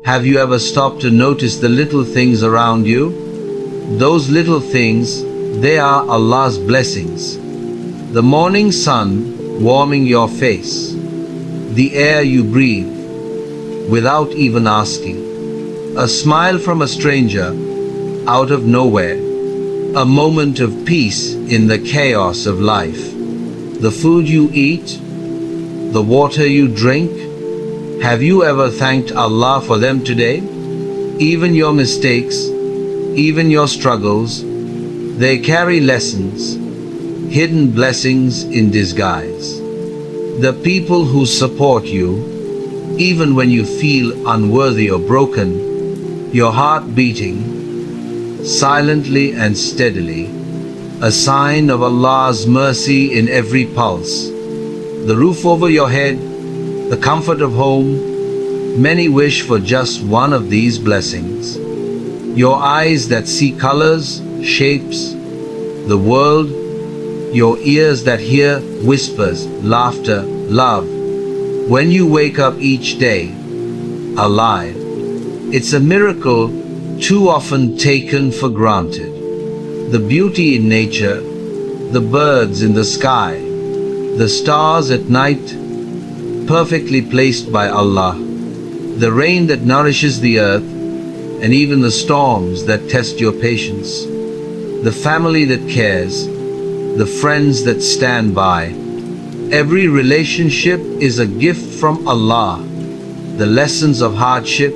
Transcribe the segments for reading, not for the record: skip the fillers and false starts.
Have you ever stopped to notice the little things around you? Those little things, they are Allah's blessings. The morning sun warming your face, the air you breathe without even asking, a smile from a stranger out of nowhere, a moment of peace in the chaos of life, the food you eat, the water you drink. Have you ever thanked Allah for them today? Even your mistakes, even your struggles, they carry lessons, hidden blessings in disguise. The people who support you, even when you feel unworthy or broken, your heart beating, silently and steadily, a sign of Allah's mercy in every pulse. The roof over your head, the comfort of home, many wish for just one of these blessings. Your eyes that see colors, shapes, the world, your ears that hear whispers, laughter, love. When you wake up each day, alive, it's a miracle too often taken for granted. The beauty in nature, the birds in the sky, the stars at night, perfectly placed by Allah, the rain that nourishes the earth, and even the storms that test your patience, the family that cares, the friends that stand by. Every relationship is a gift from Allah. The lessons of hardship,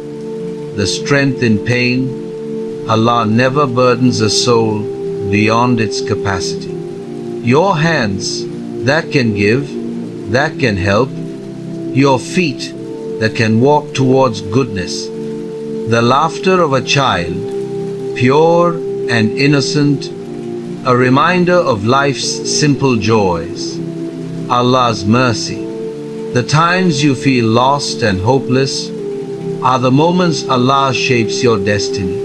the strength in pain. Allah never burdens a soul beyond its capacity. Your hands that can give, that can help. Your feet that can walk towards goodness. The laughter of a child, pure and innocent, a reminder of life's simple joys. Allah's mercy. The times you feel lost and hopeless are the moments Allah shapes your destiny.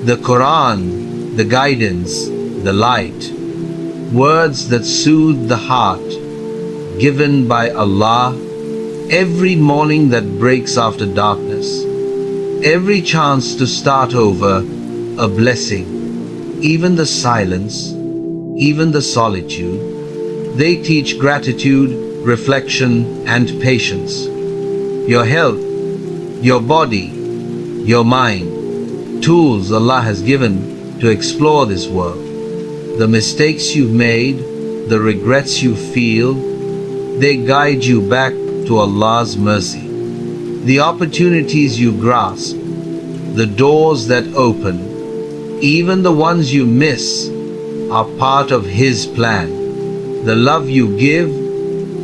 The Quran, the guidance, the light, words that soothe the heart, given by Allah, every morning that breaks after darkness, every chance to start over, a blessing. Even the silence, even the solitude, they teach gratitude, reflection, and patience. Your health, your body, your mind, tools Allah has given to explore this world. The mistakes you've made, the regrets you feel, they guide you back to Allah's mercy. The opportunities you grasp, the doors that open, even the ones you miss, are part of His plan. The love you give,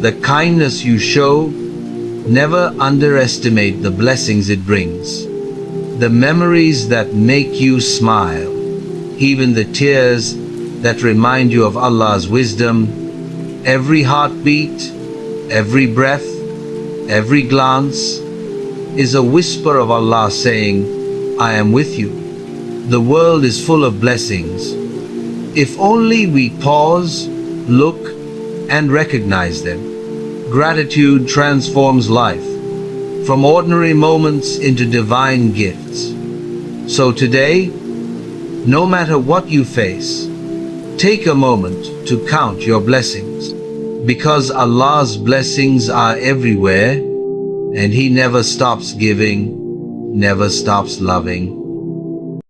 the kindness you show, never underestimate the blessings it brings. The memories that make you smile, even the tears that remind you of Allah's wisdom, every heartbeat, every breath, every glance is a whisper of Allah saying, I am with you. The world is full of blessings. If only we pause, look, and recognize them. Gratitude transforms life, from ordinary moments into divine gifts. So today, no matter what you face, take a moment to count your blessings, because Allah's blessings are everywhere, and He never stops giving, never stops loving.